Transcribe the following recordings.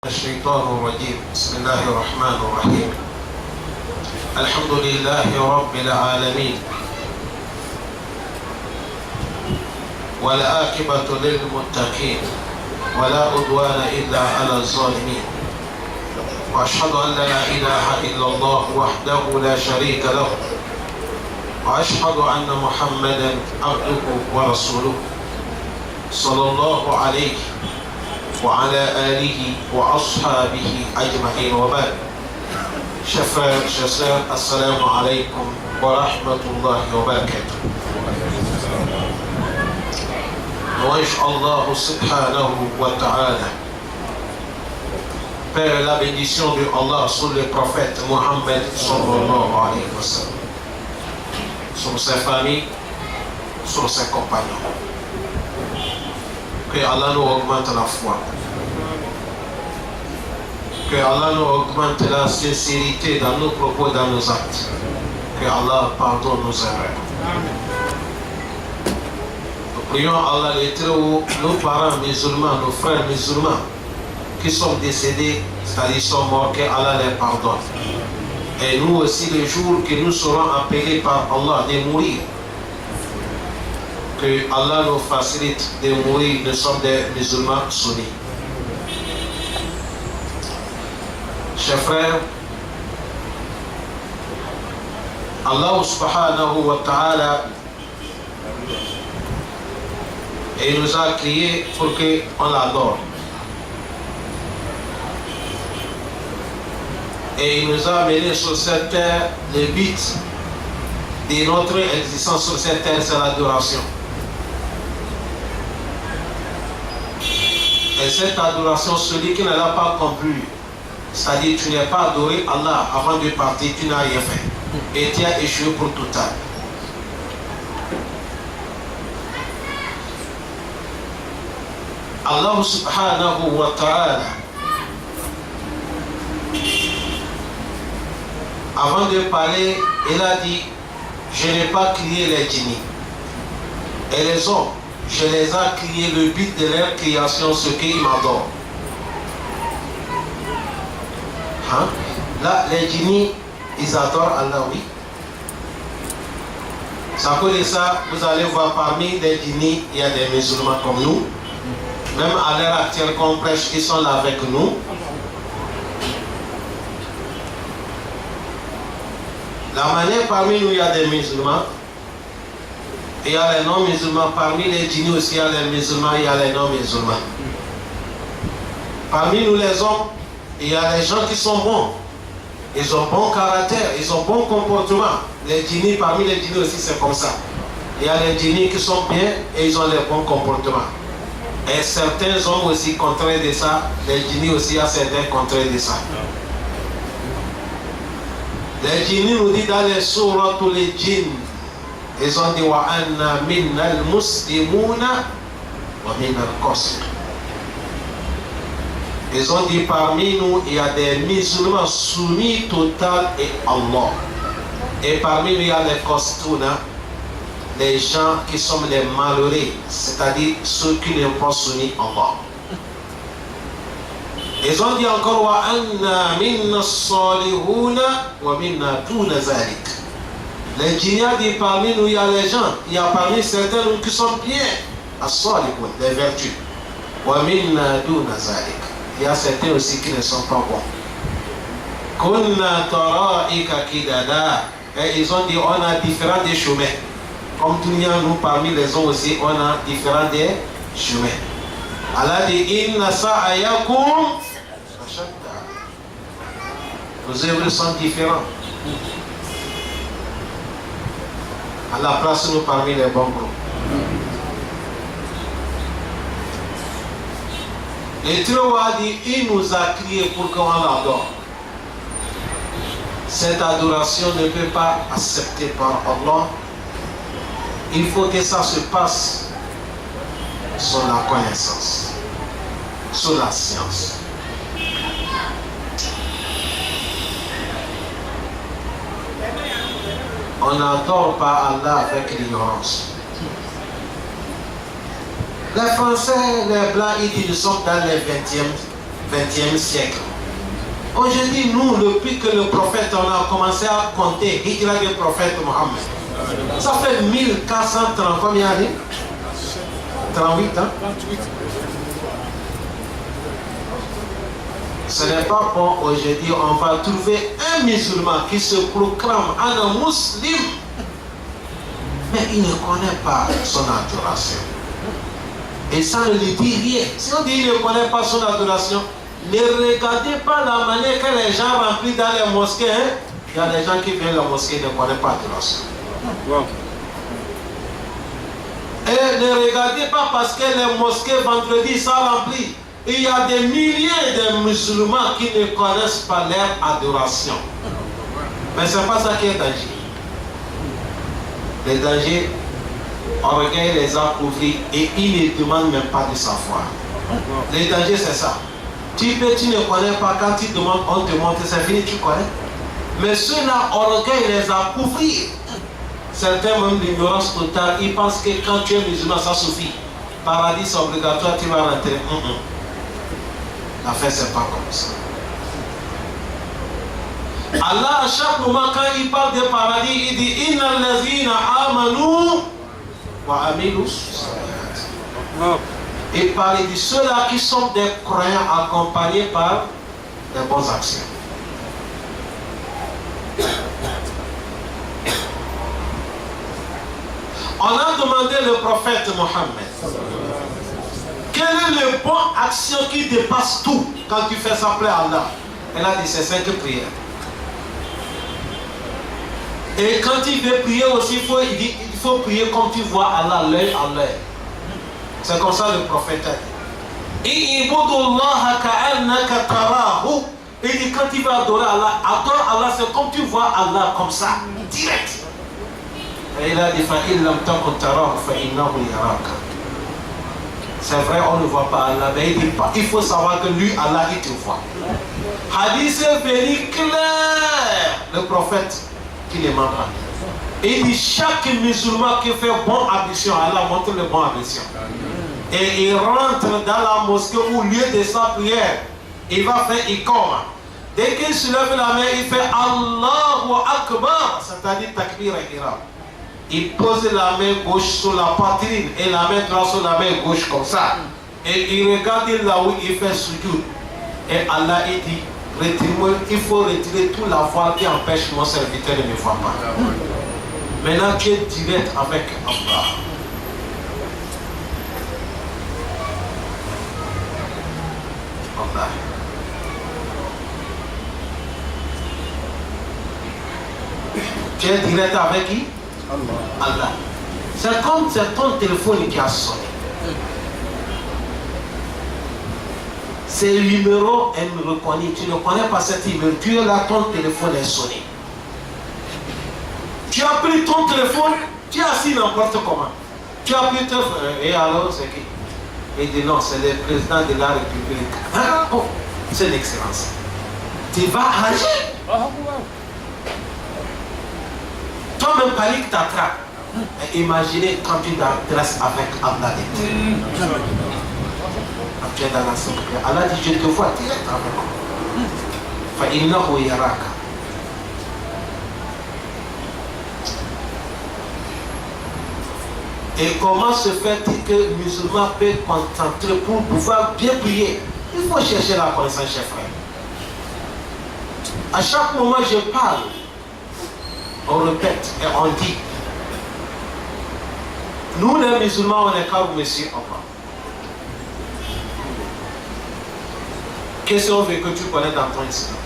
الشيطان الرجيم بسم الله الرحمن الرحيم الحمد لله رب العالمين والعاقبة للمتقين ولا عدوان إلا على الظالمين وأشهد أن لا إله إلا الله وحده لا شريك له وأشهد أن محمدا عبده ورسوله صلى الله عليه وعلى آله وأصحابه أجمعين وبعد chers frères, chers sœurs, assalamu alaikum wa rahmatullahi wa barakatuh. Louange Allah subhanahu wa ta'ala. Père, la bénédiction de Allah sur le prophète Mohammed sallallahu alayhi wa sallam, sur ses familles, sur ses compagnons. Que Allah nous augmente la foi. Que Allah nous augmente la sincérité dans nos propos et dans nos actes. Que Allah pardonne nos erreurs. Nous prions Allah les Très-Haut, nos parents musulmans, nos frères musulmans qui sont décédés, c'est-à-dire sont morts, que Allah les pardonne. Et nous aussi, le jour que nous serons appelés par Allah de mourir, que Allah nous facilite de mourir, nous sommes des musulmans sunnis. Chers frères, Allah subhanahu wa ta'ala il nous a créés pour qu'on l'adore. Et il nous a amenés sur cette terre. Le but de notre existence sur cette terre, c'est l'adoration. Et cette adoration, celui qui ne l'a pas compris, c'est-à-dire tu n'es pas adoré Allah avant de partir, tu n'as rien fait. Et tu as échoué pour tout temps. Allah subhanahu wa ta'ala, avant de parler, il a dit, je n'ai pas créé les djinnis. Et les hommes, je les ai créés, le but de leur création, ce qu'ils m'adorent. Hein? Là, les djinnis, ils adorent Allah, oui. C'est à cause de ça, vous allez voir parmi les djinnis, il y a des musulmans comme nous. Même à l'heure actuelle qu'on prêche, ils sont là avec nous. La manière parmi nous, il y a des musulmans. Et il y a les non-musulmans. Parmi les djinnis aussi, il y a les musulmans, il y a les non-musulmans. Parmi nous les hommes, il y a les gens qui sont bons. Ils ont bon caractère, ils ont bon comportement. Les djinnis, parmi les djinnis aussi, c'est comme ça. Il y a les djinnis qui sont bien et ils ont les bons comportements. Et certains hommes aussi contraires de ça. Les djinnis aussi, il y a certains contraires de ça. Les djinnis nous disent dans les sourates les djinns, ils ont dit wa anna minna al-muslimuna wa minna al-qasir. Ils ont dit parmi nous il y a des musulmans soumis total et Allah. Et parmi nous il y a les qasituna, les gens qui sont les malheureux, c'est-à-dire ceux qui ne sont pas soumis à Allah. Ils ont dit encore wa anna minna as-salihuna wa minna duna zalik. Les djinnis disent parmi nous il y a les gens, il y a parmi certains qui sont bien, as-salihun, les vertus. Wa minna duna zalik. Il y a certains aussi qui ne sont pas bons. Kunna tara'ika kidada. Et ils ont dit on a différents des chemins. Comme tout le monde, nous parmi les hommes aussi, on a différents des chemins. Allah dit inna sa'ayakum. Nos œuvres sont différentes. Allah place-nous parmi les bons groupes. Le Très-Haut a dit, il nous a crié pour qu'on l'adore. Cette adoration ne peut pas accepter par Allah. Il faut que ça se passe sur la connaissance, sur la science. On n'adore pas Allah avec l'ignorance. Les Français, les Blancs, ils disent nous sommes dans le 20e 20e siècle. Aujourd'hui, nous, depuis que le prophète, on a commencé à compter Hijra du prophète Mohammed, ça fait 1430 combien d'années? 38 ans. Ce n'est pas bon aujourd'hui, on va trouver un musulman qui se proclame un musulman, mais il ne connaît pas son adoration. Et ça ne lui dit rien. Si on dit qu'il ne connaît pas son adoration, ne regardez pas la manière que les gens remplissent dans les mosquées. Hein? Il y a des gens qui viennent à la mosquée et ne connaissent pas l'adoration. Wow. Et ne regardez pas parce que les mosquées vendredi sont remplies. Il y a des milliers de musulmans qui ne connaissent pas leur adoration. Mais ce n'est pas ça qui est danger. Le danger, orgueil les a couverts et ils ne demandent même pas de savoir. Le danger, c'est ça. Tu ne connais pas, quand tu demandes, on te montre, c'est fini, tu connais. Mais ceux-là, orgueil les a couverts. Certains, même l'ignorance totale, ils pensent que quand tu es musulman, ça suffit. Paradis, c'est obligatoire, tu vas rentrer. L'affaire, c'est pas comme ça. Allah, à chaque moment, quand il parle de paradis, il dit Inna allazina amanu wa amilu salat. Il parle de ceux-là qui sont des croyants accompagnés par des bonnes actions. On a demandé le prophète Mohammed, quelle est la bonne action qui dépasse tout quand tu fais ça plaît à Allah? Elle a dit c'est 5 prières. Et quand il veut prier aussi, il faut prier comme tu vois Allah, l'œil à l'œil. C'est comme ça le prophète a dit. Il dit quand tu vas adorer Allah, adore Allah, c'est comme tu vois Allah comme ça, direct. Et il a dit c'est vrai, on ne voit pas Allah, mais il dit pas. Il faut savoir que lui, Allah, il te voit. Hadith est venu clair. Le prophète qui ne ment pas. Il dit chaque musulman qui fait bonne ambition, Allah montre le bon ambition. Et il rentre dans la mosquée au lieu de sa prière. Il va faire ikoma. Dès qu'il se lève la main, il fait Allahu Akbar, c'est-à-dire takbir et ihram. Il pose la main gauche sur la poitrine et la main droite sur la main gauche comme ça. Et il regarde là où il fait sujoud. Et Allah il dit, il faut retirer tout la voile qui empêche mon serviteur de me voir pas. Maintenant tu es direct avec Allah. Allah. Tu es direct avec qui? Allah. C'est comme c'est ton téléphone qui a sonné. Ce numéro, elle me reconnaît. Tu ne connais pas cet numéro. Tu es là, ton téléphone est sonné. Tu as pris ton téléphone, tu es assis n'importe comment. Tu as pris ton téléphone. Et alors, c'est qui? Il dit non, c'est le président de la République. Hein? Oh, c'est l'excellence. Tu vas agir. Toi-même, panique t'attrape. Imaginez quand tu t'adresses avec Allah. Tu es dans la sécurité. Allah dit, je te vois direct avec moi. Fa'innahu yaraka. Et comment se fait-il que le musulman peut concentrer pour pouvoir bien prier? Il faut chercher la connaissance, chers frères. À chaque moment, je parle. On répète et on dit. Nous les musulmans, on est comme monsieur Opa. Qu'est-ce qu'on veut que tu connais dans ton islam?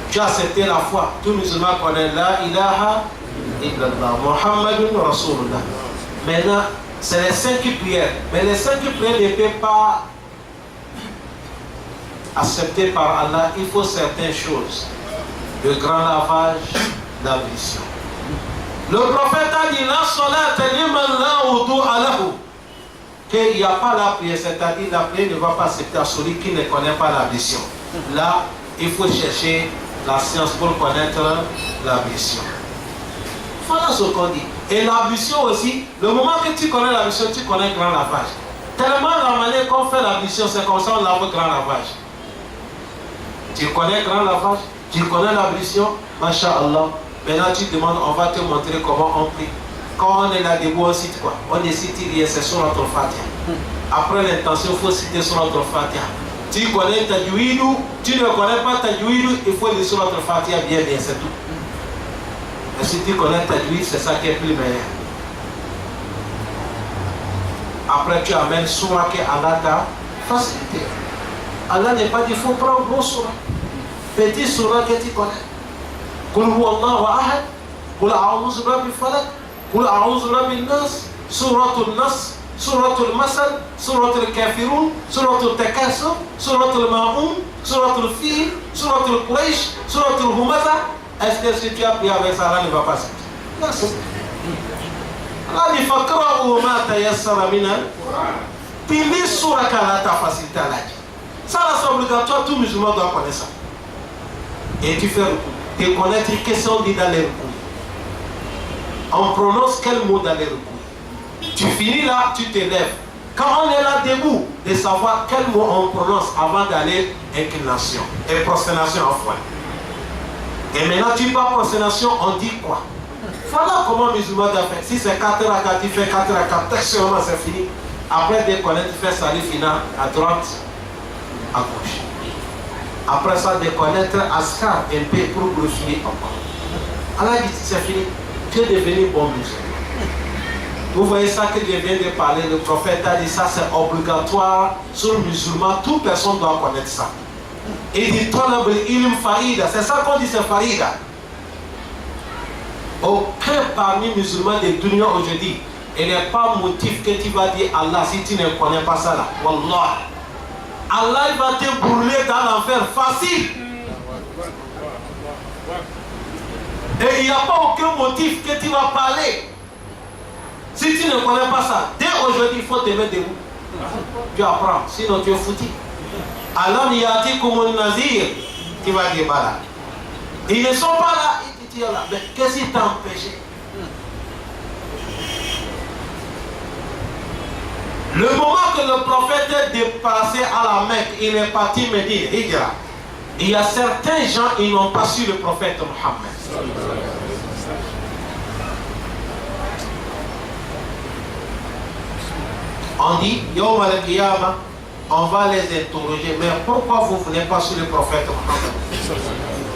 Tu as accepté la foi. Tout musulman connaît la ilaha illallah. Muhammadun Rasulullah. Maintenant, c'est les 5 prières. Mais les 5 prières ne peuvent pas accepter par Allah. Il faut certaines choses. Le grand lavage, l'ablution. Le prophète a dit la salat liman la wudu alahu. Qu'il n'y a pas la prière, c'est-à-dire la prière ne va pas accepter à celui qui ne connaît pas l'ablution. Là, il faut chercher la science pour connaître l'ablution. Voilà ce qu'on dit. Et l'ablution aussi, le moment que tu connais l'ablution, tu connais le grand lavage. Tellement la manière qu'on fait l'ablution, c'est comme ça on lave grand lavage. Tu connais grand lavage? Tu connais l'ablution? Masha'Allah. Maintenant tu demandes, on va te montrer comment on prie. Quand on est là debout, on cite quoi? On est cité, c'est sur notre Fatiha. Après l'intention, il faut citer sur notre Fatiha. Tu connais Tajwidou, tu ne connais pas Tajwidou, il faut dire sur notre Fatiha bien, c'est tout. Et si tu connais Tajwid, c'est ça qui est plus meilleur. Après, tu amènes Surah que Allah t'a facilité. Allah n'est pas dit, il faut prendre gros Surah. Petit Surah que tu connais. Qul huwa Allahu ahad, Qul a'udhu bi rabbil falaq, Qul a'udhu bi rabbin nas, Suratul Nas, Suratul Masal, Suratul Kafirun, Suratul Takassur, Suratul Ma'un, Suratul Fil, Suratul Quraysh, Suratul Humaza. Est-ce que si tu as pris avec ça, Allah ne va pas citer? Non, c'est Allah dit Fakra'u ma tayassara min al-Qur'an. Puis lis Surah qu'Allah t'a facilité à la dire. Ça, c'est obligatoire, tout musulman doit connaître ça. Et tu fais recours. Tu connais qu'est-ce qu'on dit dans les recours. On prononce quel mot dans les recours. Tu finis là, tu t'élèves. Quand on est là debout, de savoir quel mot on prononce avant d'aller inclination et prosternation en foi. Et maintenant, tu pars prosternation, on dit quoi? Voilà comment musulman doit faire. Si c'est 4 rakats, tu fais 4 rakats, textuellement c'est fini. Après déconner, tu fais salut final à droite, à gauche. Après ça, déconnaître askar un peu pour glorifier encore. Allah dit c'est fini. Tu es devenu bon musulman. Vous voyez ça que je viens de parler, le prophète a dit ça, c'est obligatoire sur le musulman, toute personne doit connaître ça. Il dit talab al-ilm farida, c'est ça qu'on dit, c'est farida. Aucun parmi les musulmans de dunya aujourd'hui, il n'est pas motif que tu vas dire Allah si tu ne connais pas ça là. Wallah. Allah il va te brûler dans l'enfer facile. Et il n'y a pas aucun motif que tu vas parler. Si tu ne connais pas ça, dès aujourd'hui il faut te mettre debout. Tu apprends, sinon tu es foutu. Allah yati comme nazir, tu vas dire voilà. Ils ne sont pas là. Mais qu'est-ce qui t'a empêché? Le moment que le prophète est dépassé à la Mecque, il est parti Médine, Hijra. Il y a certains gens qui n'ont pas su le prophète Mohammed. On dit, Yawm al-Qiyamah, on va les interroger. Mais pourquoi vous ne venez pas sur le prophète Mohammed?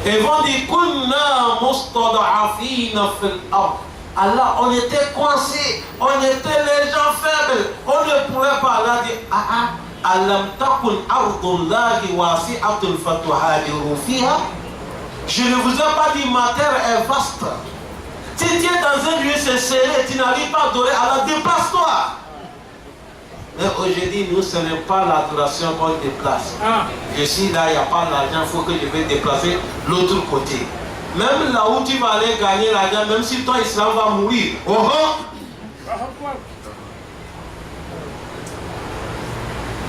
Et vont dire Kunna mustad'afina fil ard. Allah, on était coincés, on était les gens faibles, on ne pouvait pas. Allah dit Alam takun ardullahi wasi'atun fatuhajiru fiha. Je ne vous ai pas dit ma terre est vaste. Si tu es dans un lieu c'est serré, tu n'arrives pas à adorer Allah, déplace-toi. Mais aujourd'hui, nous, ce n'est pas l'adoration qu'on déplace. Je suis là, il n'y a pas d'argent, il faut que je vais déplacer l'autre côté. Même là où tu vas aller gagner l'argent, même si ton islam va mourir.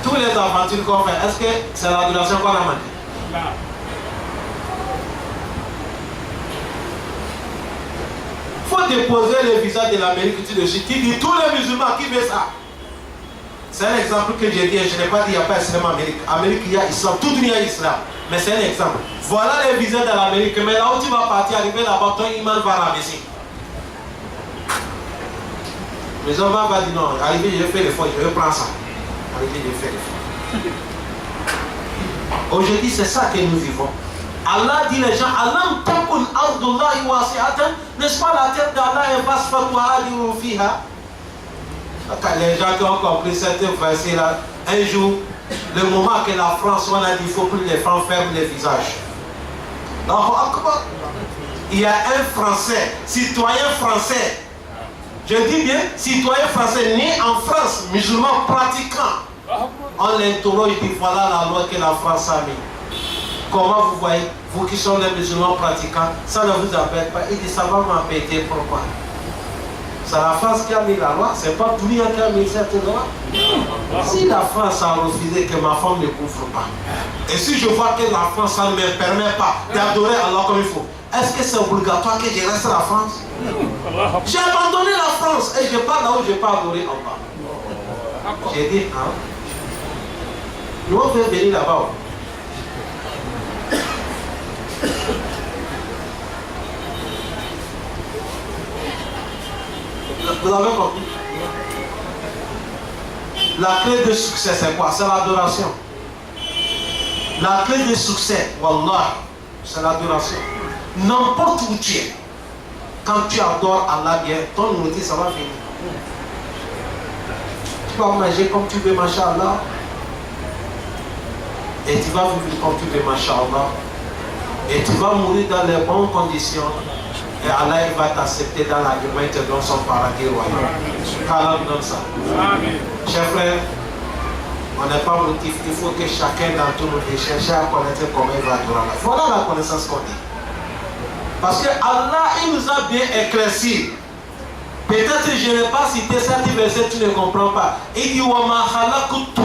Tous les aventures qu'on fait, est-ce que c'est l'adoration qu'on a demandé? Il faut déposer le visa de l'Amérique dessus. Tu dis tous les musulmans qui veulent ça. C'est un exemple que j'ai dit, je n'ai pas dit qu'il n'y a pas d'islam en Amérique. En Amérique, il y a islam, tout il y a islam. Mais c'est un exemple. Voilà les visas de l'Amérique, mais là où tu vas partir, arriver là-bas, ton iman va rabaisser. Les hommes vont dire non, arrivé, je fais l'effort, je vais prendre ça. Arrivé, je fais l'effort. Aujourd'hui, c'est ça que nous vivons. Allah dit les gens, Alam takun ardullahi wasi'atan, n'est-ce pas la terre d'Allah est vaste, fatuhajiru fiha. Les gens qui ont compris cette verset-là, un jour, le moment que la France, on a dit, il ne faut plus les femmes ferment les visages. Il y a un Français, citoyen français, je dis bien, citoyen français, né en France, musulman pratiquant. On l'interroge, il dit, voilà la loi que la France a mis. Comment vous voyez, vous qui sont les musulmans pratiquants, ça ne vous appelle pas. Il dit, ça va m'embêter, pourquoi? C'est la France qui a mis la loi, c'est pas Dounia qui a mis cette loi. Si la France a refusé que ma femme ne couvre pas, et si je vois que la France ne me permet pas d'adorer Allah comme il faut, est-ce que c'est obligatoire que je reste à la France? J'ai abandonné la France et je pars là où je peux adorer Allah. J'ai dit, hein? Nous on veut venir là-bas. Vous avez compris? La clé de succès, c'est quoi? C'est l'adoration. La clé de succès, wallah, c'est l'adoration. N'importe où tu es, quand tu adores Allah bien, ton nourriture, ça va finir. Tu vas manger comme tu veux, mashallah. Et tu vas vivre comme tu veux, mashallah. Et tu vas mourir dans les bonnes conditions. Et Allah il va t'accepter dans l'argument et te donne son paradis royal. Qu'Allah nous donne ça. Amen. Chers frères, on n'est pas motif. Il faut que chacun d'entre nous cherche à connaître comment il va adorer Allah. Voilà la connaissance qu'on dit. Parce que Allah, il nous a bien éclairci. Peut-être que je n'ai pas cité cet verset, tu ne comprends pas. Il dit Wama khalaqtu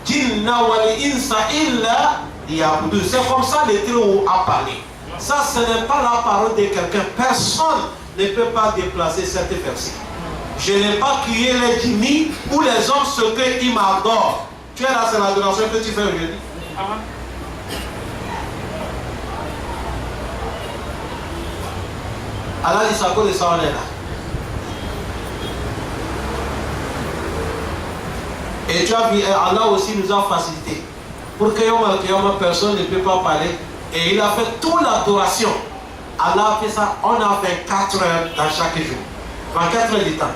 jinna wal insa illa liya'budun. C'est comme ça l'Éternel a parlé. Ça, ce n'est pas la parole de quelqu'un. Personne ne peut pas déplacer cette verset. Je n'ai pas crié les djinnis ou les hommes ce qu'ils m'adorent. Tu es là, c'est l'adoration que tu fais aujourd'hui. Allah dit ça, cause de ça, on est là. Et tu as vu, Allah aussi nous a facilité. Pour que personne ne peut pas parler. Et il a fait toute l'adoration. Allah a fait ça, on a 24 heures dans chaque jour. 24 heures du temps.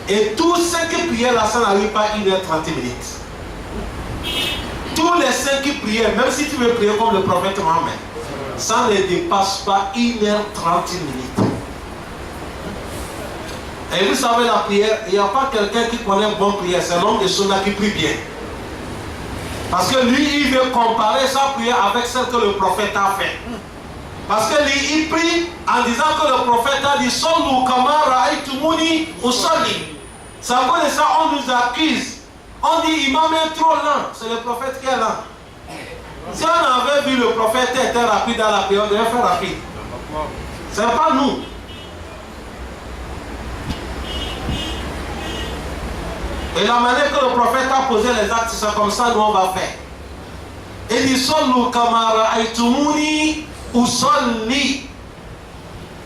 Et tous ceux qui priaient là, ça n'arrive pas 1h30 minutes. Tous les 5 qui priaient, même si tu veux prier comme le prophète Mohammed, ça ne dépasse pas 1h30 minutes. Et vous savez la prière, il n'y a pas quelqu'un qui connaît une bonne prière, c'est l'homme de Sunna qui prie bien. Parce que lui, il veut comparer sa prière avec celle que le prophète a fait. Parce que lui, il prie en disant que le prophète a dit Sallu kama ra'aytumuni usalli. C'est à cause de ça on nous accuse. On dit imam est trop lent. C'est le prophète qui est lent. Si on avait vu le prophète était rapide dans la prière, on devait faire rapide. C'est pas nous. Et la manière que le prophète a posé les actes, c'est comme ça nous on va faire. Il dit Sallu kama ra'aytumuni usalli.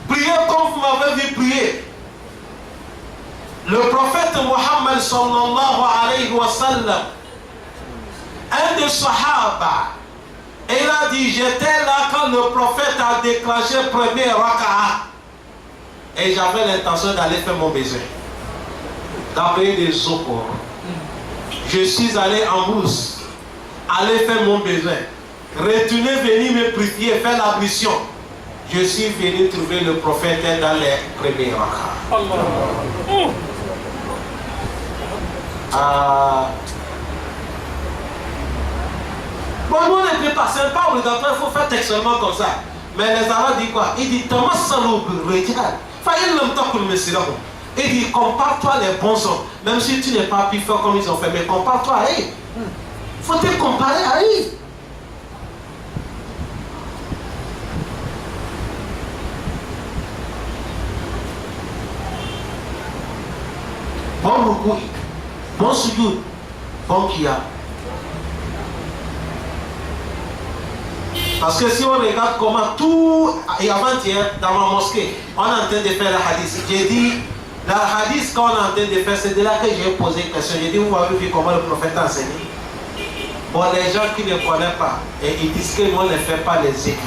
Priez comme vous m'avez vu prier. Le prophète Mohammed sallallahu alayhi wa sallam, un des sahaba, il a dit j'étais là quand le prophète a déclenché premier raka'a. Et j'avais l'intention d'aller faire mon besoin. D'appeler des eaux. Je suis allé en brousse, aller faire mon besoin. Retourner, venir me prier, faire la mission. Je suis venu trouver le prophète dans les premiers rakats. Bon, nous on ne peut pas, c'est pas obligatoire, il faut faire textuellement comme ça. Mais les Arabes disent quoi? Ils disent Thomas Salou, regarde. Il dit compare-toi les bons hommes. Même si tu n'es pas plus fort comme ils ont fait, mais compare-toi à eux. Faut te comparer à eux. Bon Rukoui, bon Sujoud, bon Kia. Parce que si on regarde comment tout, et avant-hier, dans ma mosquée, on est en train de faire la hadith. J'ai dit, la hadith qu'on est en train de faire, c'est de là que j'ai posé une question. J'ai dit, vous avez vu comment le prophète a enseigné? Bon, les gens qui ne connaissent pas, et ils disent que nous ne fait pas les zikr.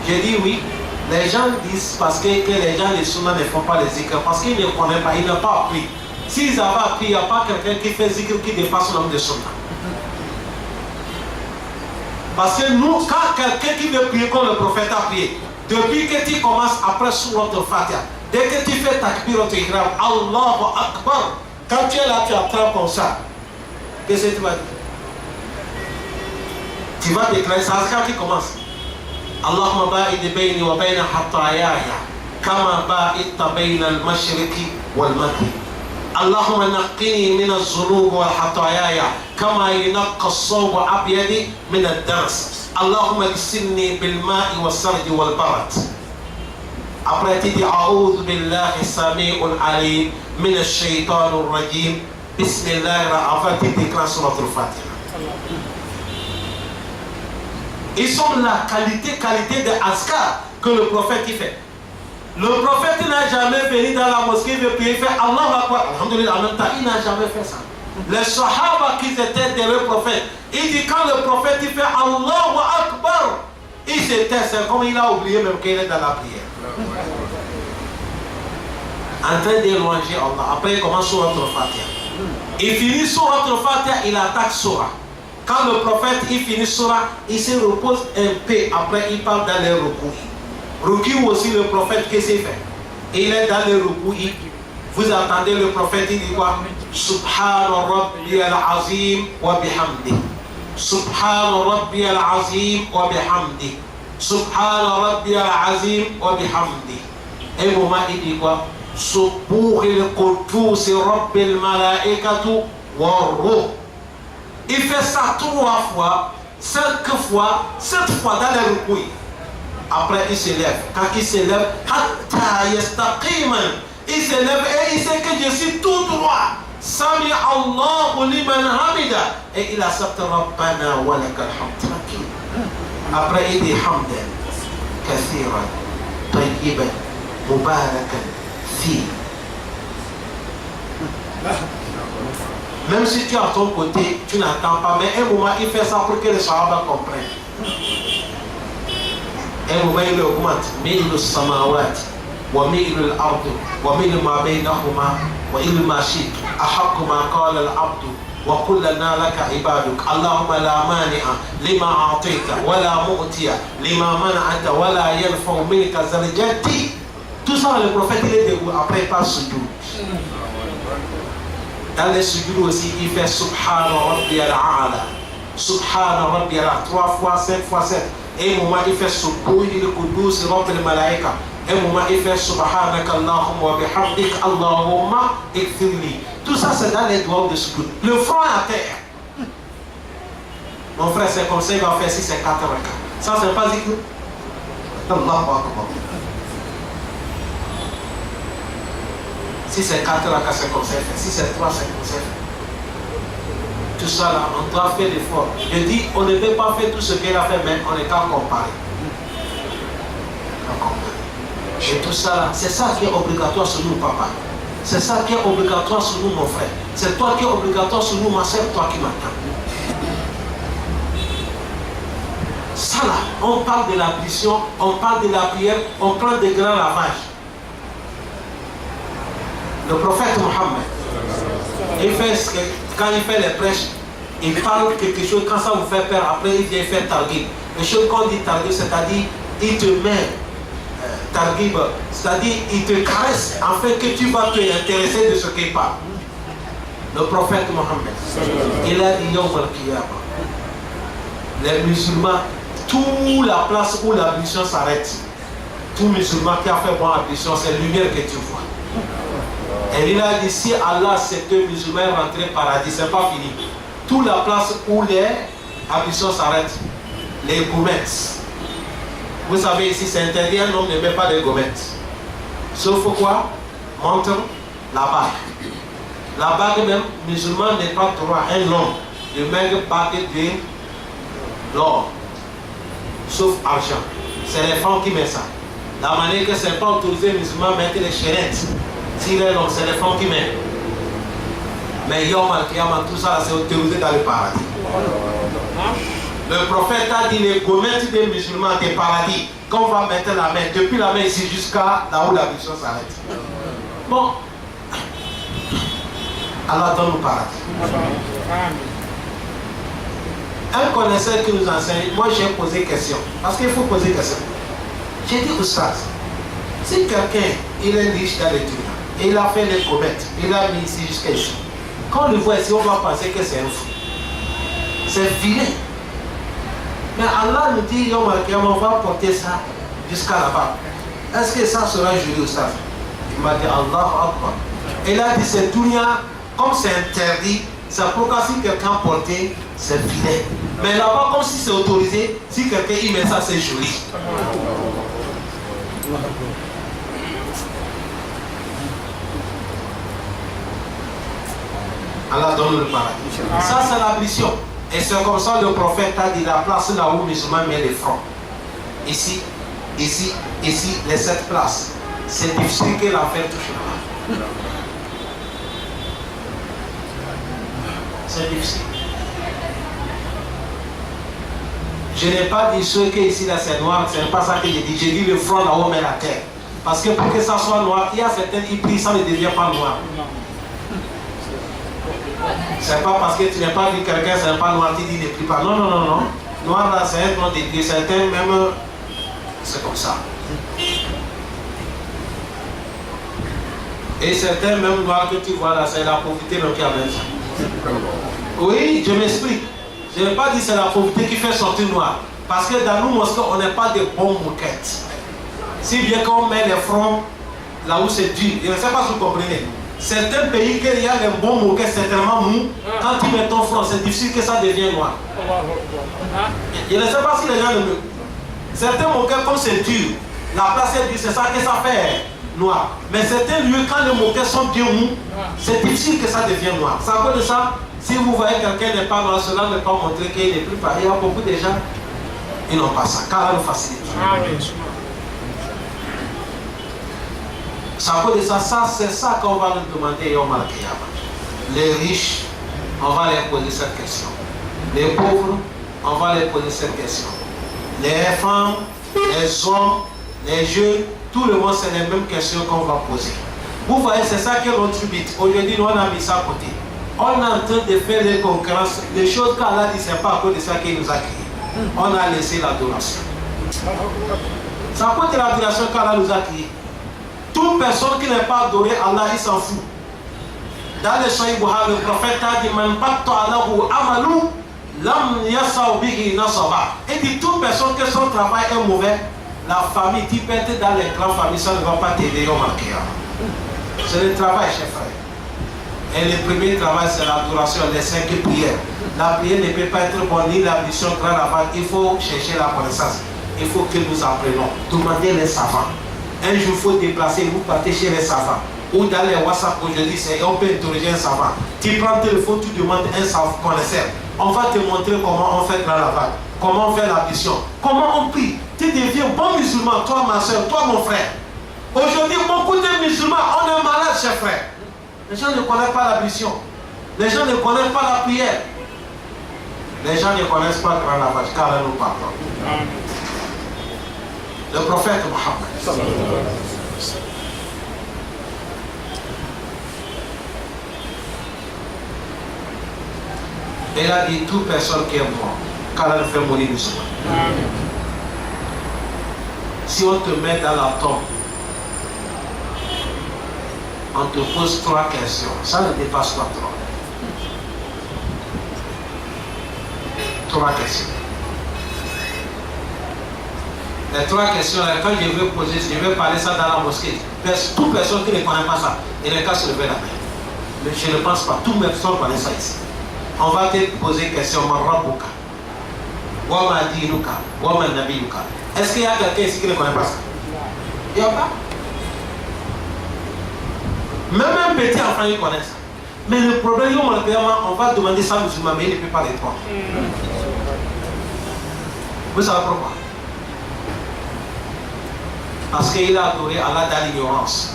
J'ai dit oui. Les gens disent parce que les gens des sunna ne font pas les zikr, parce qu'ils ne connaissent pas, ils n'ont pas appris. S'ils avaient appris, il n'y a pas quelqu'un qui fait zikr qui dépasse l'homme de sunna. Parce que nous, quand quelqu'un qui veut prier comme le prophète a prié, depuis que tu commences après Surat al-Fatiha, dès que tu fais takbir al-ihram, Allahu Akbar, quand tu es là, tu apprends comme ça. Qu'est-ce que tu vas dire? Tu vas déclarer ça, c'est quand tu commences. Allahumma ba'id bayni wa bayna khatayaya kama ba'idta bayna al-mashriqi wal-maghrib. Allahumma naqqini min az-zunub wal khatayaya kama yunqqa as-sawb abyadi min ad-dars. Allahumma ighsilni bil ma'i was-sardi wal-barad. Après, tu dis A'udhu billahi sami'un alim min ash-shaytanir rajim. Bismillah. Enfin, tu déclares sur notre Fatiha. Ils sont la qualité de Askar que le prophète y fait. Le prophète n'a jamais venu dans la mosquée de prier, fait Allah Akbar. Alhamdulillah, en même temps, il n'a jamais fait ça. Les Sahaba qui étaient derrière le prophète, il dit quand le prophète il fait Allahu Akbar, il se tait, c'est comme il a oublié même qu'il est dans la prière. En train d'éloigner Allah. Après, il commence sur notre Fatiha. Il finit sur notre Fatiha, il attaque Surah. Quand le prophète il finit Surah, il se repose un peu. Après, il parle dans les recours. Ruku aussi, le prophète, qu'est-ce qu'il fait? Il est dans les recours. Vous entendez le prophète, il dit quoi? Subhana Rabbi al-Azim wa bihamdi. Subhana Rabbi al-Azim wa bihamdi. Subhana Rabbi al-Azim wa bihamdi. Et au moment, il dit quoi? Subbuhil Qudus Rabbil Malaikatu wa Ruh. Il fait ça 3 fois, 5 fois, 7 fois dans les recours. Après, il se lève. Quand il se lève, il se lève et il sait que je suis tout droit. Sami Allahu liman hamida. Et il accepte Rabbana wa lakal hamd. Après, il dit Hamdan, kathiran, tayyiban, mubarakan, fi. Même si tu es à ton côté, tu n'entends pas. Mais un moment, il fait ça pour que les Sahaba comprennent. Un moment, il augmente. Mi'lu samawat, wa mi'lu al-ard, wa mi'lu ma baynahuma, wa ilu ma shik. Ahakku ma qala al-abdu, wa kullana laka ibaduk. Allahumma la mani'a lima a'tita, wa la mu'tiya lima mana'ata, wa la yanfa'u minka zal jaddi. Tout ça, le prophète, il est debout. Après, il passe sur tout. Dans les sujoud aussi, il fait Subhana Rabbi al-A'la. Subhana Rabbi al-A'la. 3 fois, 5 fois 7. Et un moment, il fait Subbuhil Qudus Rabbil Malaika. Et un moment, il fait Subhanaka Allahumma wa bihamdik Allahumma ikfirli. Tout ça, c'est dans les doigts de sujoud. Le front à terre. Mon frère, c'est comme ça, il va faire si c'est 4 rakats. Ça, c'est pas zikr. Allahu Akbar. Si c'est 4 rakats, c'est comme ça. Si c'est 3, c'est comme ça. Tout ça là, on doit faire l'effort. Je dis, on ne peut pas faire tout ce qu'elle a fait, mais on est qu'à comparer. Et tout ça là, c'est ça qui est obligatoire sur nous, papa. C'est ça qui est obligatoire sur nous, mon frère. C'est toi qui est obligatoire sur nous, ma soeur, toi qui m'attends. Ça là, on parle de l'ablution, on parle de la prière, on parle de grands lavages. Le prophète Mohammed, quand il fait les prêches, il parle quelque chose, quand ça vous fait peur, après il vient faire targhib. Les choses qu'on dit targhib, c'est-à-dire il te met targhib, c'est-à-dire il te caresse afin que tu vas te intéresser de ce qu'il parle. Le prophète Mohammed, il a dit Yawm al-Qiyamah, les musulmans, toute la place où l'ablution s'arrête, tout musulman qui a fait bonne ablution, c'est la lumière que tu vois. Et il a dit, si Allah accepte musulman rentrer au paradis, c'est pas fini. Toute la place où les ablutions s'arrêtent, les gommettes. Vous savez, ici c'est interdit, un homme ne met pas de gommettes. Sauf quoi? Montre la bague. La bague même, musulman n'est pas droit, un homme de mettre bague de l'or. Sauf argent. C'est les femmes qui mettent ça. La manière que c'est pas autorisé, musulman mettre les chaînettes. Si les hommes, c'est les femmes qui mettent. Mais Yawm al-Qiyamah, tout ça, c'est autorisé dans le paradis. Le prophète a dit les gommettes des musulmans des paradis, qu'on va mettre la main, depuis la main ici jusqu'à là où la mission s'arrête. Bon, Allah donne le paradis. Un connaisseur qui nous enseigne, moi j'ai posé question, parce qu'il faut poser question. J'ai dit Oustaz, si quelqu'un il est riche dans les dunes, il a fait les comètes, il a mis ici jusqu'à ici. Quand on le voit ici, on va penser que c'est un fou. C'est vilain. Mais Allah nous dit, on va porter ça jusqu'à là-bas. Est-ce que ça sera joli ou ça? Il m'a dit, Allah Akbar. Il a dit, c'est dunya, comme c'est interdit, c'est pourquoi si quelqu'un portait, c'est vilain. Mais là-bas, comme si c'est autorisé, si quelqu'un y met ça, c'est joli. Allah donne le paradis. Ça, c'est la mission. Et c'est comme ça le prophète a dit la place là où le musulman met les fronts. Ici, ici, ici, les 7 places. C'est difficile que l'enfer touche là. C'est difficile. Je n'ai pas dit ceux qui ici là c'est noir, c'est pas ça que j'ai dit. J'ai dit le front là où on met la terre. Parce que pour que ça soit noir, il y a certaines hybrides, ça ne devient pas noir. C'est pas parce que tu n'as pas vu quelqu'un, c'est pas noir, tu dis ne plie pas. Non, non, non, non. Noir là, c'est un nom de Dieu. Certains même, c'est comme ça. Et certains même noirs que tu vois là, c'est la pauvreté qui amène ça. Oui, je m'explique. Je n'ai pas dit c'est la pauvreté qui fait sortir noir. Parce que dans nous mosquées, on n'est pas de bons moquettes. Si bien qu'on met les fronts là où c'est dur, je ne sais pas si vous comprenez. Certains pays qu'il y a les bons moquettes, c'est tellement mou. Quand tu mets ton front, c'est difficile que ça devienne noir. Je ne sais pas si les gens le veulent. Certains moquettes, comme c'est dur, la place est dure, c'est ça que ça fait noir. Mais certains lieux, quand les moquettes sont bien mous, c'est difficile que ça devienne noir. C'est à cause de ça, si vous voyez quelqu'un n'est pas noir, cela ne peut pas montrer qu'il n'est plus pareil. Il y a beaucoup de gens, ils n'ont pas ça. Car là, nous facilite. C'est à cause de ça, c'est ça qu'on va nous demander Yom Al-Qiyamah. Les riches, on va les poser cette question. Les pauvres, on va les poser cette question. Les femmes, les hommes, les jeunes, tout le monde, c'est les mêmes questions qu'on va poser. Vous voyez, c'est ça que l'on subit. Aujourd'hui, nous, on a mis ça à côté. On est en train de faire des concurrences. Les choses qu'Allah dit, c'est pas à cause de ça qu'il nous a créés. On a laissé l'adoration. C'est à cause de l'adoration qu'Allah nous a créés. Toute personne qui n'est pas adorée, Allah, il s'en fout. Dans le Sahih Bukhari, le prophète a dit Man batta alahu amalu lam yasaw bihi nasaba. Il dit toute personne que son travail est mauvais, la famille, tu peux être dans les grandes familles, ça ne va pas t'aider au marquer. C'est le travail, chef frère. Et le premier travail, c'est l'adoration, les 5 prières. La prière ne peut pas être bonne, ni la mission grande avant. Il faut chercher la connaissance. Il faut que nous apprenons. Demandez les savants. Un jour, il faut déplacer, vous partez chez les savants. Ou dans les WhatsApp aujourd'hui, on peut interroger un savant. Tu prends le téléphone, tu demandes un savant connaisseur. On va te montrer comment on fait grand lavage, comment on fait la mission, comment on prie. Tu deviens bon musulman, toi ma soeur, toi mon frère. Aujourd'hui, beaucoup de musulmans, on est malade, chers frères. Les gens ne connaissent pas la mission. Les gens ne connaissent pas la prière. Les gens ne connaissent pas le grand lavage, car nous parlons. Le prophète Mohammed. Il a dit toute personne qui est morte, car elle fait mourir musulman. Si on te met dans la tombe, on te pose 3 questions. Ça ne dépasse pas 3. 3 questions. Les 3 questions, quand je vais poser, je vais parler ça dans la mosquée. Toute personne qui ne connaît pas ça, il n'est qu'à se lever la main. Mais je ne pense pas, toute personne connaît ça ici. On va te poser une question, Marabouka, Wama Dinuka, Wama Nabiuka. Est-ce qu'il y a quelqu'un ici qui ne connaît pas ça? Il n'y a pas. Même un petit enfant, il connaît ça. Mais le problème, on va demander ça aux musulmans, mais il ne peut pas les prendre. Vous savez pourquoi? Parce qu'il a adoré Allah dans l'ignorance.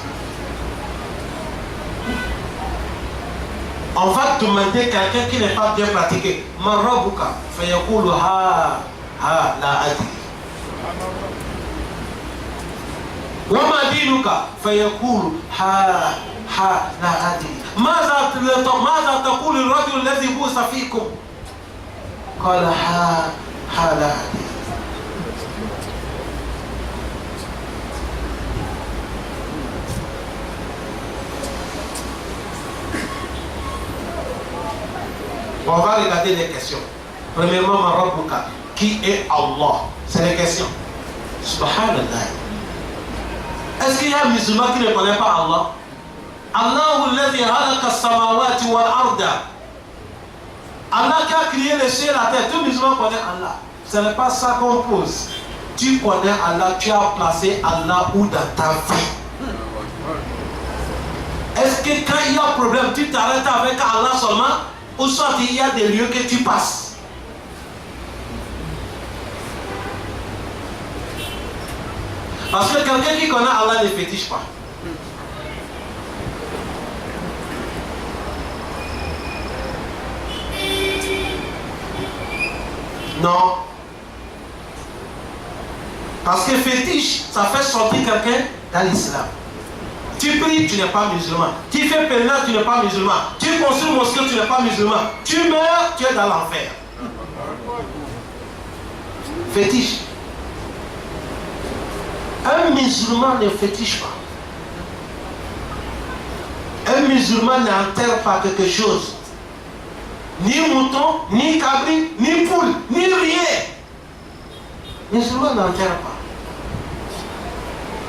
On va demander quelqu'un qui n'est pas bien pratiqué. Marabuka, fayakulu ha la adri. Wama dinuka, fayakulu ha la adri. ماذا تقول الرجل الذي بوس فيكم؟ قال ها لا أدري. On va regarder les questions. Premièrement, Marabuka, qui est Allah? C'est les questions. Subhanallah. Est-ce qu'il y a un musulman qui ne connaît pas Allah? Allah alladhi khalaqa as-samawati wal arda. Allah qui a créé les cieux et la terre. Tout musulman connaît Allah. Ce n'est pas ça qu'on pose. Tu connais Allah, tu as placé Allah où dans ta vie? Est-ce que quand il y a un problème, tu t'arrêtes avec Allah seulement, ou soit il y a des lieux que tu passes? Parce que quelqu'un qui connaît Allah ne fétiche pas. Non. Parce que fétiche, ça fait sortir quelqu'un dans l'islam. Tu pries, tu n'es pas musulman. Tu fais pèlerinage, tu n'es pas musulman. Tu construis une mosquée, tu n'es pas musulman. Tu meurs, tu es dans l'enfer. Fétiche. Un musulman ne fétiche pas. Un musulman n'enterre pas quelque chose. Ni mouton, ni cabri, ni poule, ni rien. Musulman n'enterre pas.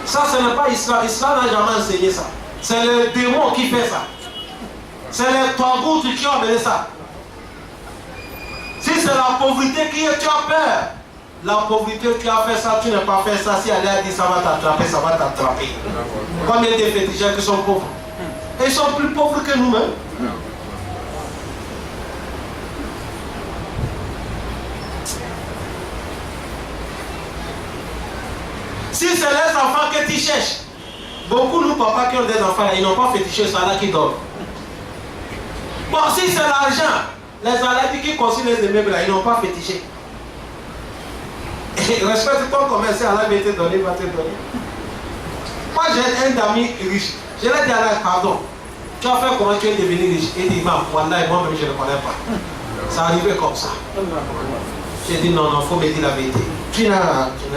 Ça, ce n'est pas Islam. Islam n'a jamais enseigné ça. C'est le démon qui fait ça. C'est les tambours qui ont amené ça. Si c'est la pauvreté qui est, tu as peur. La pauvreté, tu as fait ça, tu n'as pas fait ça. Si elle a dit ça va t'attraper, ça va t'attraper. Combien de féticheurs qui sont pauvres? Et ils sont plus pauvres que nous-mêmes. Si c'est les enfants que tu cherches, beaucoup nous papas qui ont des enfants, ils n'ont pas fétiché ça là qui dorment. Bon, si c'est l'argent, les Arabes qui construisent les immeubles là, ils n'ont pas fétiché. Respecte ton commerce, Allah va te donner, va te donner. Moi j'ai un ami riche, je lui ai dit Allah, pardon, tu as fait comment tu es devenu riche? Il dit, Wallah, moi-même je ne connais pas. Ça arrivait comme ça. J'ai dit non, il faut me dire la vérité. Tu n'as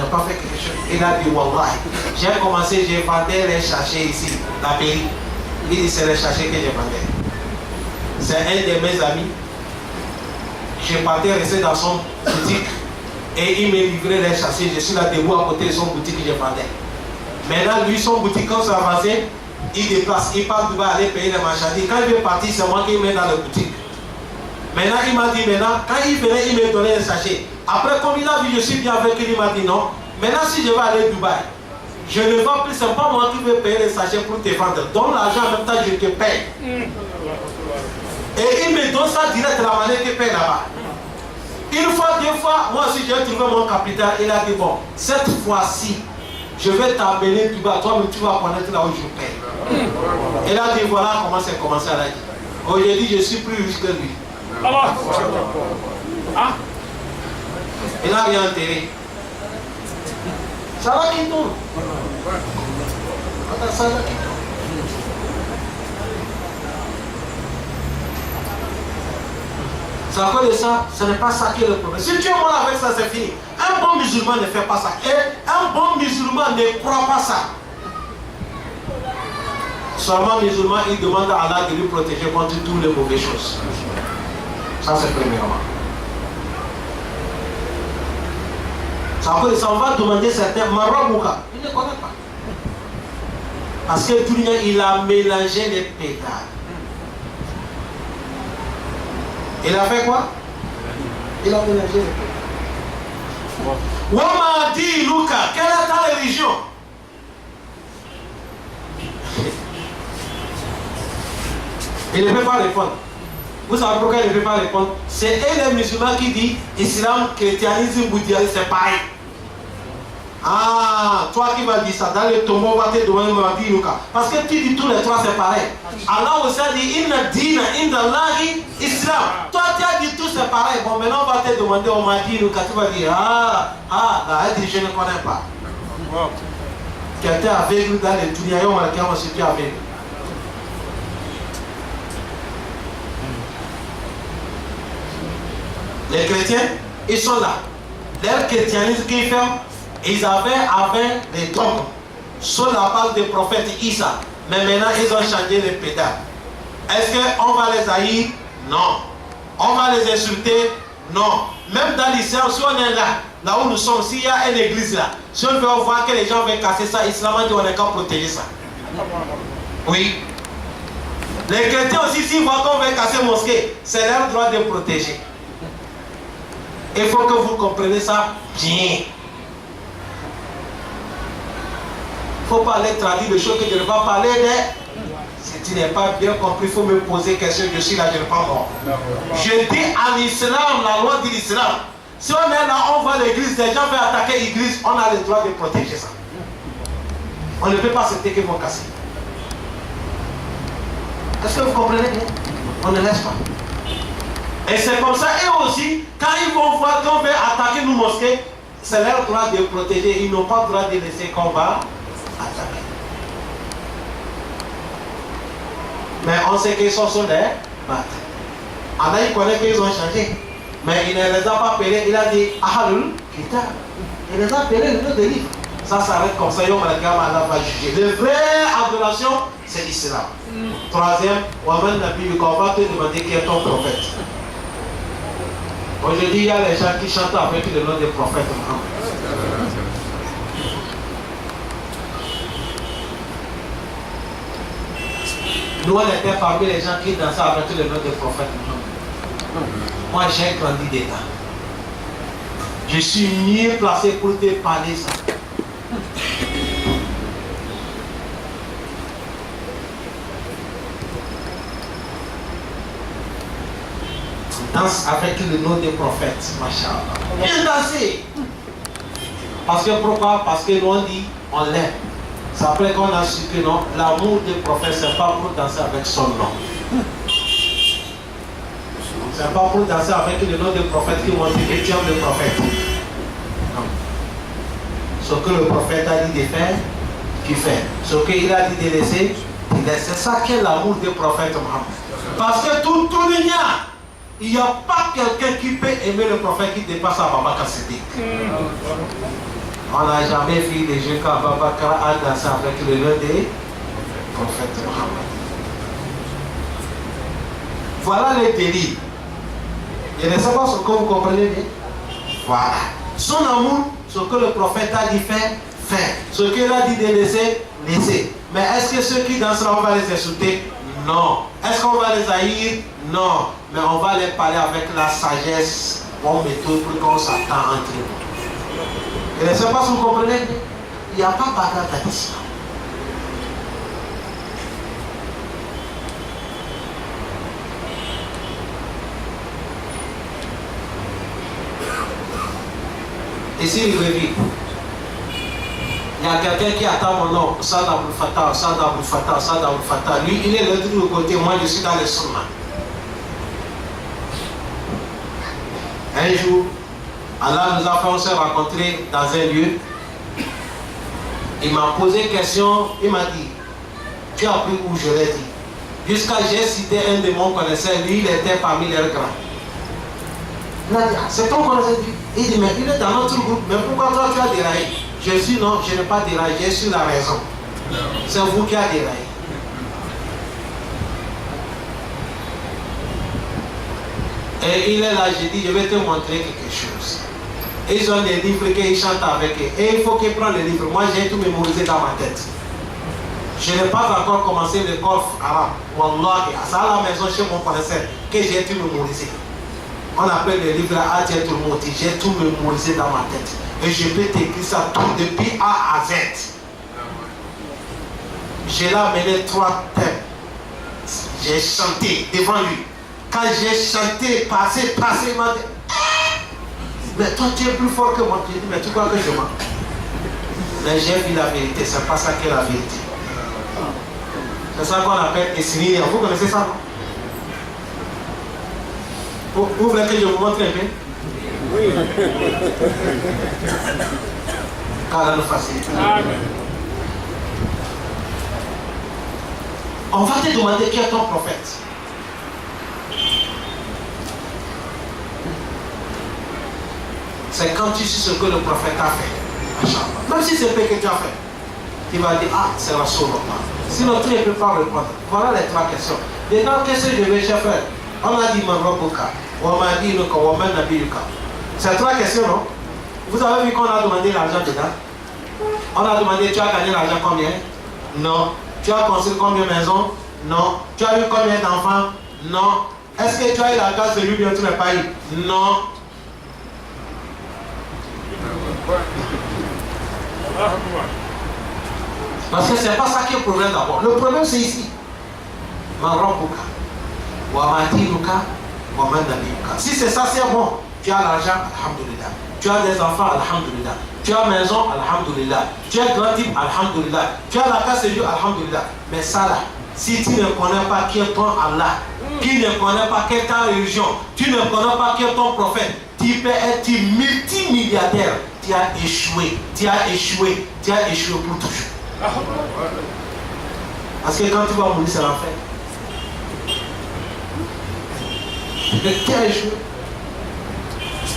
pas fait quelque chose. Il a dit Wallah. J'ai commencé, j'ai vendu les sachets ici, la pays. Il dit c'est les sachets que j'ai vendus. C'est un de mes amis. Je partais rester dans son boutique et il me livrait les sachets. Je suis là debout à côté de son boutique que je vendais. Maintenant, lui, son boutique, quand ça avançait, il déplace, il part du bas aller payer les marchandises. Quand il veut partir, c'est moi qui le mets dans la boutique. Maintenant, il m'a dit, quand il venait, il me donnait un sachet. Après, comme il a vu, je suis bien avec lui, il m'a dit non. Maintenant, si je vais aller à Dubaï, je ne vends plus, ce n'est pas moi qui vais payer les sachets pour te vendre. Donne l'argent en même temps, je te paye. Et il me donne ça direct de la manière qu'il paye là-bas. Une fois, deux fois, moi aussi j'ai trouvé mon capital. Il a dit bon, cette fois-ci, je vais t'amener Dubaï. Toi, tu vas connaître là où je paye. Il a dit voilà comment c'est commencé à la dire. Aujourd'hui, je suis plus riche que lui. Ah. Il n'a rien enterré. Ça va qui tourne. Ça va qui tourne. C'est à cause de ça, ce n'est pas ça qui est le problème. Si tu es mal avec ça, c'est fini. Un bon musulman ne fait pas ça. Et un bon musulman ne croit pas ça. Seulement musulman, il demande à Allah de lui protéger contre toutes les mauvaises choses. Ça, c'est premièrement. Ça veut dire ça, on va demander certains Marabouka. Il ne connaît pas. Parce que tout le monde, il a mélangé les pétales. Il a fait quoi? Il a mélangé les pétales. Wama dit Luka, quelle est ta religion? Il ne peut pas répondre. Vous savez pourquoi il ne peut pas répondre? C'est eux les musulmans qui disent islam, christianisme, bouddhisme, c'est pareil. Ah, toi qui vas dire ça, dans le tombeau, on va te demander parce que tu dis tous les trois, c'est pareil. Allah aussi a dit inna dina inda Allahi islam. Toi, tu as dit tout, c'est pareil. Bon, maintenant, on va te demander, on m'a dit, tu vas dire, elle dit, je ne connais pas. Quelqu'un aveugle dans les Touniaïons, on se dit aveugle. Les chrétiens, ils sont là. Leur christianisme qu'ils font, ils avaient avec des tombes sur la base du prophète Issa. Mais maintenant, ils ont changé les pétales. Est-ce qu'on va les haïr? Non. On va les insulter? Non. Même dans l'islam, si on est là où nous sommes, s'il y a une église là, si on veut voir que les gens veulent casser ça, l'islam dit on est qu'à protéger ça. Oui. Les chrétiens aussi, s'ils voient qu'on veut casser mosquée, c'est leur droit de protéger. Il faut que vous compreniez ça bien. Il ne faut pas aller traduire des choses que je ne vais pas parler de. Si tu n'es pas bien compris, il faut me poser question, je suis là, je ne suis pas mort. Je dis en islam, la loi de l'islam. Si on est là, on voit l'église, les gens veulent attaquer l'église, on a le droit de protéger ça. On ne peut pas accepter qu'ils vont casser. Est-ce que vous comprenez bien? On ne laisse pas. Et c'est comme ça, et aussi, quand ils vont voir qu'on veut attaquer nos mosquées, c'est leur droit de protéger. Ils n'ont pas le droit de laisser qu'on va attaquer. Mais on sait qu'ils sont sur les battes. Allah, il connaît qu'ils ont changé. Mais il ne les a pas appelés, il a dit Ahlul Kitab. Il les a appelés le nom de livre. Ça s'arrête comme ça, Yom Al-Qiyamah, Allah va juger. La vraie adoration, c'est l'islam. Troisième, Waman Nabi, on va te demander qui est ton prophète. Aujourd'hui, il y a les gens qui chantent avec le nom des prophètes. Nous, on était parmi les gens qui dansaient avec le nom des prophètes. Moi, j'ai grandi dedans. Je suis mieux placé pour te parler ça. Danse avec le nom des prophètes, machallah. Bien danser. Parce que pourquoi? Parce que nous on dit, on l'aime. C'est après qu'on a su que non, l'amour des prophètes, c'est pas pour danser avec son nom. C'est pas pour danser avec le nom des prophètes qui montrent que tu aimes le prophète. Non. Ce que le prophète a dit de faire, tu fais. Ce qu'il a dit de laisser, tu laisses. C'est ça qui est l'amour des prophètes, Mohammed. Parce que tout le monde, il n'y a pas quelqu'un qui peut aimer le prophète qui dépasse à Abubakar Siddiq. On n'a jamais vu des jeux quand Abubakar a dansé avec le nom des prophètes Mohammed. Voilà les délits. Je ne sais pas ce que vous comprenez bien. Voilà. Son amour, ce que le prophète a dit faire, faire. Ce qu'il a dit de laisser, laisser. Mais est-ce que ceux qui dansent là, on va les insulter? Non. Est-ce qu'on va les haïr? Non. Mais on va les parler avec la sagesse, bonne méthode pour qu'on s'attend entre nous. Je ne sais pas si vous comprenez. Il n'y a pas bagarre dans l'islam. Ici, il revit. Il y a quelqu'un qui attend mon nom, Saad Abdel Fattah, Saad Abdel Fattah, Saad Abdel Fattah. Lui, il est de l'autre côté, moi je suis dans le sunna. Un jour, Allah nous a fait, on s'est rencontrés dans un lieu. Il m'a posé une question, il m'a dit, tu as appris où je l'ai dit. Jusqu'à j'ai cité un de mon connaisseur, lui il était parmi les grands. Il a dit, c'est ton connaisseur. Il dit, mais il est dans notre groupe, mais pourquoi toi tu as déraillé? Je dis non, je n'ai pas déraillé, j'ai su la raison. C'est vous qui avez déraillé. Et il est là, j'ai dit, je vais te montrer quelque chose. Ils ont des livres qu'ils chantent avec eux. Et il faut qu'ils prennent les livres. Moi, j'ai tout mémorisé dans ma tête. Je n'ai pas encore commencé l'école arabe. Wallah, c'est à la maison chez mon connaisseur que j'ai tout mémorisé. On appelle les livres Adiatul Moti. J'ai tout mémorisé dans ma tête. Et je peux t'écrire ça tout depuis A à Z. J'ai là amené 3 thèmes. J'ai chanté devant lui. Quand j'ai chanté, passé, il m'a dit, mais toi tu es plus fort que moi. J'ai dit, mais tu crois que je mens? Mais j'ai vu la vérité, c'est pas ça qui est la vérité. C'est ça qu'on appelle Esrinia. Vous connaissez ça, non? Vous voulez que je vous montre un peu? Oui. Qu'Allah nous facilite. On va te demander qui est ton prophète. C'est quand tu sais ce que le prophète a fait. Même si c'est peu que tu as fait, tu vas dire, ah, c'est la sourate. Sinon, tu ne peux pas répondre. Voilà les 3 questions. Maintenant, qu'est-ce que je vais faire? On a dit, Manrobuka, Wamadinuka, Wamanabiyuka. C'est 3 questions, non? Vous avez vu qu'on a demandé l'argent dedans? On a demandé, tu as gagné l'argent combien? Non. Tu as construit combien de maisons? Non. Tu as eu combien d'enfants? Non. Est-ce que tu as eu la case de lui, bien tu n'as pas eu? Non. Parce que c'est pas ça qui est le problème d'abord. Le problème c'est ici. Man rabbuka, wa ma dinuka, wa man nabiyuka. Si c'est ça, c'est bon. Tu as l'argent, alhamdulillah. Tu as des enfants, alhamdulillah. Tu as maison, alhamdulillah. Tu es grand type, alhamdulillah. Tu as la case de Dieu, alhamdulillah. Mais ça là, si tu ne connais pas qui est ton Allah, qui ne connaît pas quelle est ta religion, tu ne connais pas qui est ton prophète, tu peux être multimilliardaire. Tu as échoué, tu as échoué, tu as échoué pour toujours. Parce que quand tu vas mourir, c'est l'enfer. Tu as échoué.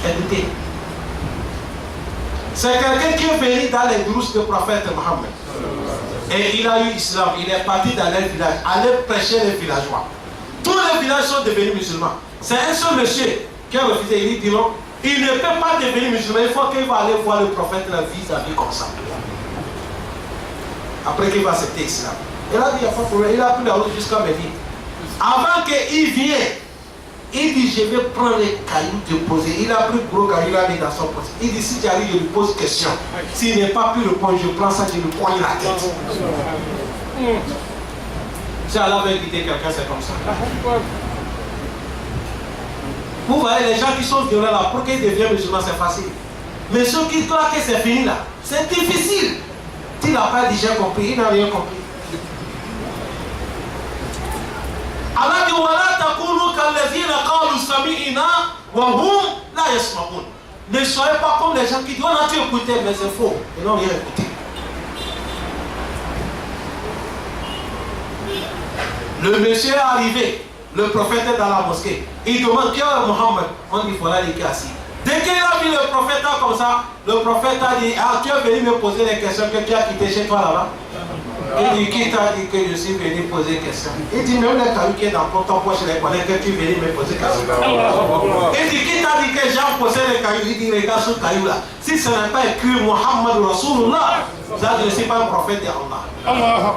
Écoutez. C'est quelqu'un qui est venu dans les drousses du prophète Mohammed. Et il a eu l'islam. Il est parti dans les villages, aller prêcher les villageois. Tous les villages sont devenus musulmans. C'est un seul monsieur qui a refusé. Il dit non, il ne peut pas devenir musulman. Il faut qu'il va aller voir le prophète la vis-à-vis comme ça. Après qu'il va accepter l'islam. Il a dit, il n'y a pas de problème. Il a pris la route jusqu'à Médine. Avant qu'il vienne, il dit, je vais prendre les cailloux te poser. Il a pris le gros caillou, il a mis dans son poche. Il dit, si tu arrives, je lui pose question. S'il n'est pas pu répondre, je prends ça, je lui poigne la tête. Si Allah veut guider quelqu'un, c'est comme ça. Vous voyez, les gens qui sont violents là, pour qu'ils deviennent musulmans, c'est facile. Mais ceux qui croient que c'est fini là, c'est difficile. Tu n'as pas dit j'ai compris, il n'a rien compris. Allah dit wala takunu kallazina qalu sami'na wa hum la yasma'un. Ne soyez pas comme les gens qui disent on a tout écouté, mais c'est faux. Ils n'ont rien écouté. Le monsieur est arrivé, le prophète est dans la mosquée. Il demande qui est Mohammed. On dit voilà les assis. Dès qu'il a vu le prophète comme ça, le prophète a dit ah, tu es venu me poser les questions que tu as quitté chez toi là-bas. Il dit qui t'a dit que je suis venu poser des questions. Il dit même les cailloux qui est dans ton poche, je les connais que tu es venu me poser des questions. Il dit qui t'a dit que j'ai posé les cailloux. Il dit regarde ce caillou là. Si ce n'est pas écrit Muhammad Rasulullah, ça je ne suis pas un prophète d'Allah.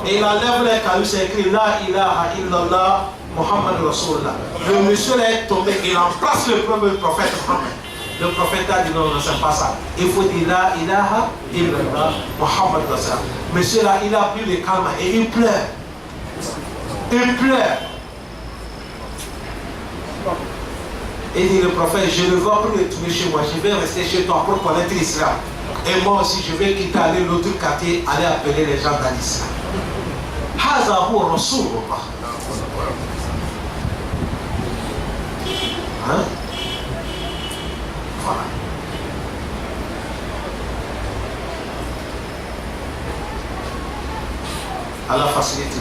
Et il enlève les cailloux, c'est écrit La ilaha illallah Muhammad Rasulullah. Le monsieur est tombé, il remplace le premier prophète Muhammad. Le prophète a dit non, non, c'est pas ça. Il faut dire La ilaha illallah Muhammad Rasulullah. Monsieur là, il a pris le calme et il pleure. Il pleure. Il dit le prophète, je ne vais pas le trouver chez moi, je vais rester chez toi pour connaître l'islam. Et moi aussi, je vais quitter aller l'autre quartier, aller appeler les gens dans l'islam. Haza huwa Rasulullah. Hein? Voilà. Allah facilite